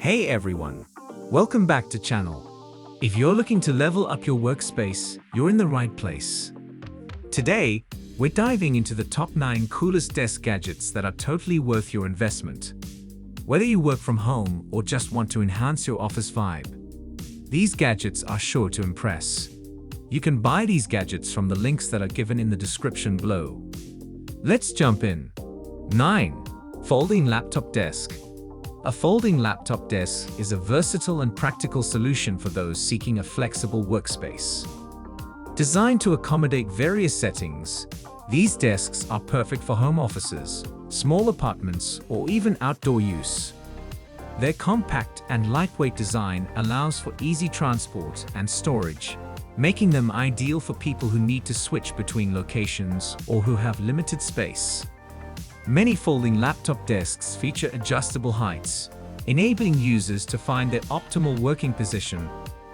Hey everyone, welcome back to channel. If you're looking to level up your workspace, you're in the right place. Today, we're diving into the top 9 coolest desk gadgets that are totally worth your investment. Whether you work from home or just want to enhance your office vibe, these gadgets are sure to impress. You can buy these gadgets from the links that are given in the description below. Let's jump in. 9. Folding Laptop Desk. A folding laptop desk is a versatile and practical solution for those seeking a flexible workspace. Designed to accommodate various settings, these desks are perfect for home offices, small apartments, or even outdoor use. Their compact and lightweight design allows for easy transport and storage, making them ideal for people who need to switch between locations or who have limited space. Many folding laptop desks feature adjustable heights, enabling users to find their optimal working position,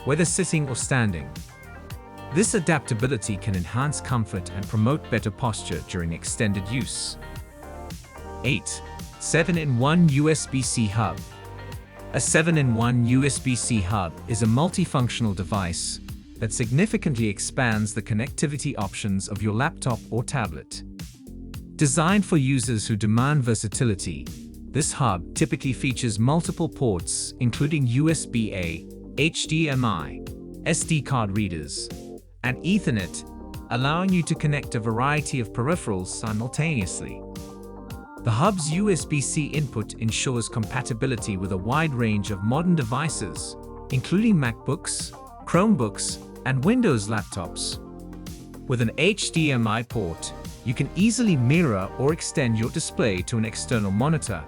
whether sitting or standing. This adaptability can enhance comfort and promote better posture during extended use. 8. 7-in-1 USBC Hub. A 7-in-1 USBC Hub is a multifunctional device that significantly expands the connectivity options of your laptop or tablet. Designed for users who demand versatility, this hub typically features multiple ports including USB-A, HDMI, SD card readers, and Ethernet, allowing you to connect a variety of peripherals simultaneously. The hub's USB-C input ensures compatibility with a wide range of modern devices, including MacBooks, Chromebooks, and Windows laptops. With an HDMI port, you can easily mirror or extend your display to an external monitor,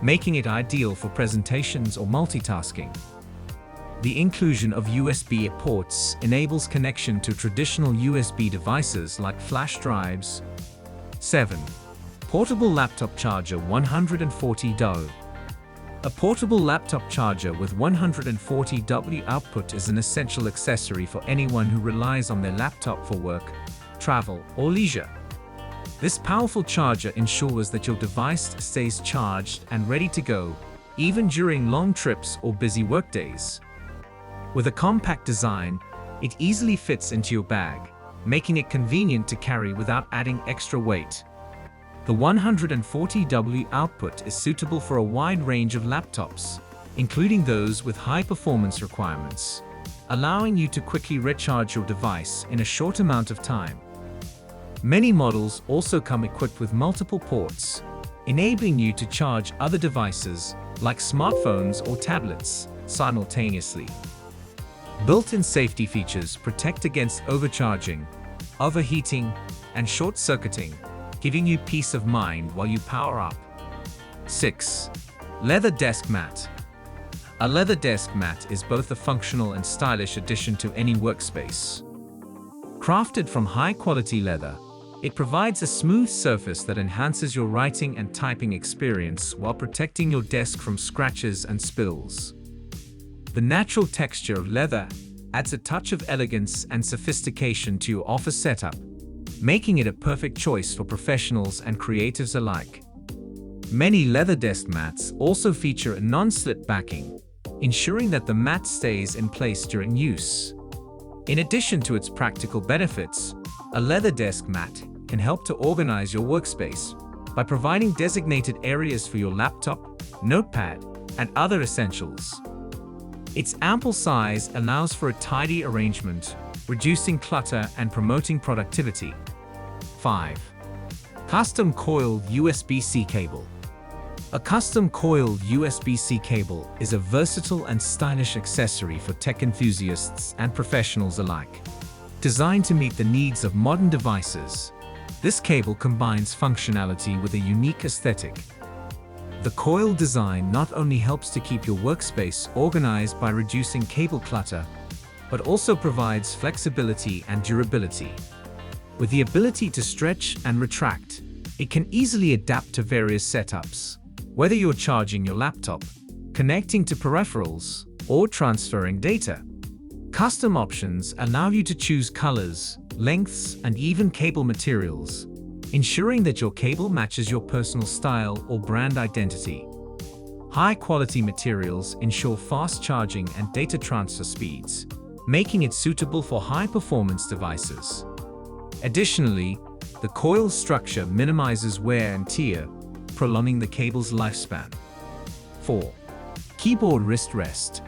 making it ideal for presentations or multitasking. The inclusion of USB ports enables connection to traditional USB devices like flash drives. 7. Portable Laptop Charger 140W. A portable laptop charger with 140W output is an essential accessory for anyone who relies on their laptop for work, travel, or leisure. This powerful charger ensures that your device stays charged and ready to go, even during long trips or busy workdays. With a compact design, it easily fits into your bag, making it convenient to carry without adding extra weight. The 140W output is suitable for a wide range of laptops, including those with high performance requirements, allowing you to quickly recharge your device in a short amount of time. Many models also come equipped with multiple ports, enabling you to charge other devices like smartphones or tablets simultaneously. Built-in safety features protect against overcharging, overheating, and short-circuiting, giving you peace of mind while you power up. 6. Leather Desk Mat. A leather desk mat is both a functional and stylish addition to any workspace. Crafted from high-quality leather, it provides a smooth surface that enhances your writing and typing experience while protecting your desk from scratches and spills. The natural texture of leather adds a touch of elegance and sophistication to your office setup, making it a perfect choice for professionals and creatives alike. Many leather desk mats also feature a non-slip backing, ensuring that the mat stays in place during use. In addition to its practical benefits, a leather desk mat can help to organize your workspace by providing designated areas for your laptop, notepad, and other essentials. Its ample size allows for a tidy arrangement, reducing clutter and promoting productivity. 5. Custom Coiled USB-C Cable. A custom coiled USB-C cable is a versatile and stylish accessory for tech enthusiasts and professionals alike. Designed to meet the needs of modern devices, this cable combines functionality with a unique aesthetic. The coiled design not only helps to keep your workspace organized by reducing cable clutter, but also provides flexibility and durability. With the ability to stretch and retract, it can easily adapt to various setups, whether you're charging your laptop, connecting to peripherals, or transferring data. Custom options allow you to choose colors, lengths, and even cable materials, ensuring that your cable matches your personal style or brand identity. High-quality materials ensure fast charging and data transfer speeds, making it suitable for high-performance devices. Additionally, the coil structure minimizes wear and tear, prolonging the cable's lifespan. 4. Keyboard wrist rest.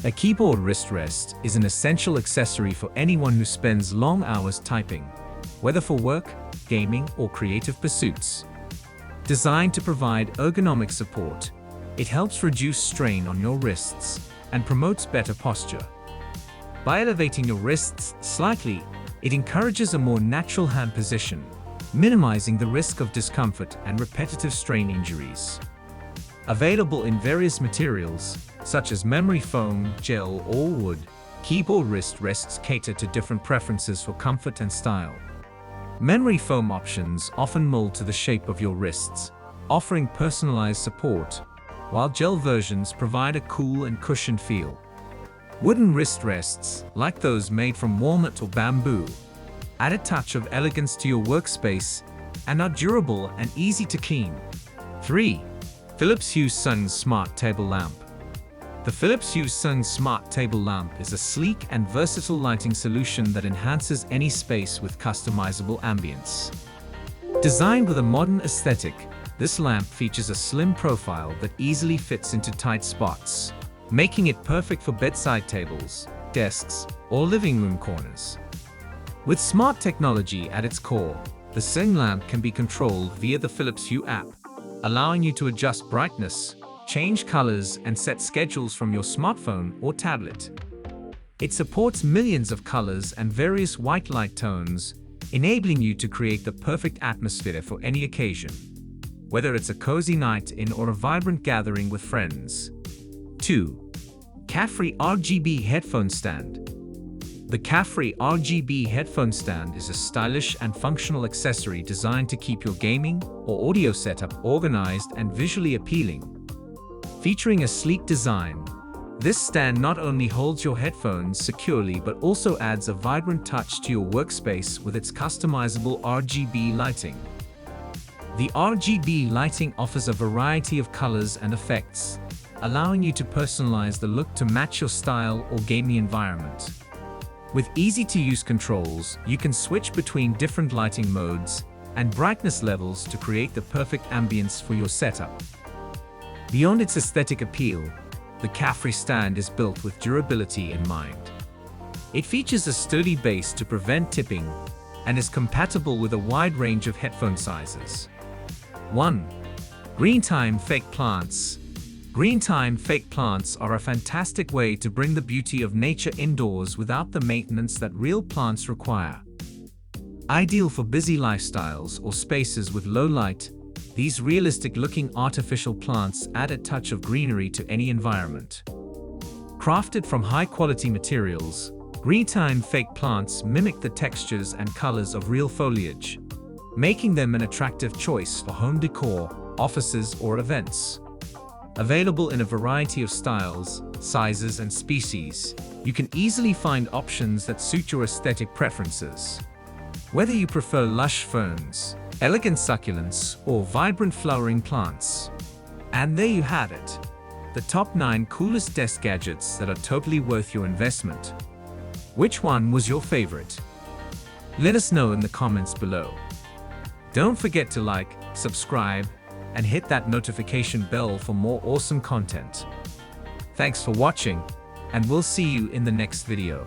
A keyboard wrist rest is an essential accessory for anyone who spends long hours typing, whether for work, gaming, or creative pursuits. Designed to provide ergonomic support, it helps reduce strain on your wrists and promotes better posture. By elevating your wrists slightly, it encourages a more natural hand position, minimizing the risk of discomfort and repetitive strain injuries. Available in various materials, such as memory foam, gel, or wood, keyboard wrist rests cater to different preferences for comfort and style. Memory foam options often mold to the shape of your wrists, offering personalized support, while gel versions provide a cool and cushioned feel. Wooden wrist rests, like those made from walnut or bamboo, add a touch of elegance to your workspace and are durable and easy to clean. 3. Philips Hue Sun Smart Table Lamp. The Philips Hue Sun Smart Table Lamp is a sleek and versatile lighting solution that enhances any space with customizable ambience. Designed with a modern aesthetic, this lamp features a slim profile that easily fits into tight spots, making it perfect for bedside tables, desks, or living room corners. With smart technology at its core, the Sun lamp can be controlled via the Philips Hue app, allowing you to adjust brightness, change colors, and set schedules from your smartphone or tablet. It supports millions of colors and various white light tones, enabling you to create the perfect atmosphere for any occasion, whether it's a cozy night in or a vibrant gathering with friends. 2. Carefree RGB Headphone Stand. The Carefree RGB headphone stand is a stylish and functional accessory designed to keep your gaming or audio setup organized and visually appealing. Featuring a sleek design, this stand not only holds your headphones securely but also adds a vibrant touch to your workspace with its customizable RGB lighting. The RGB lighting offers a variety of colors and effects, allowing you to personalize the look to match your style or gaming environment. With easy-to-use controls, you can switch between different lighting modes and brightness levels to create the perfect ambience for your setup. Beyond its aesthetic appeal, the Carefree stand is built with durability in mind. It features a sturdy base to prevent tipping and is compatible with a wide range of headphone sizes. 1. Green Time Fake Plants. Green Time Fake Plants are a fantastic way to bring the beauty of nature indoors without the maintenance that real plants require. Ideal for busy lifestyles or spaces with low light, these realistic-looking artificial plants add a touch of greenery to any environment. Crafted from high-quality materials, Green Time Fake Plants mimic the textures and colors of real foliage, making them an attractive choice for home decor, offices, or events. Available in a variety of styles, sizes, and species, you can easily find options that suit your aesthetic preferences. Whether you prefer lush ferns, elegant succulents, or vibrant flowering plants. And there you have it, the top 9 coolest desk gadgets that are totally worth your investment. Which one was your favorite? Let us know in the comments below. Don't forget to like, subscribe, and hit that notification bell for more awesome content. Thanks for watching, and we'll see you in the next video.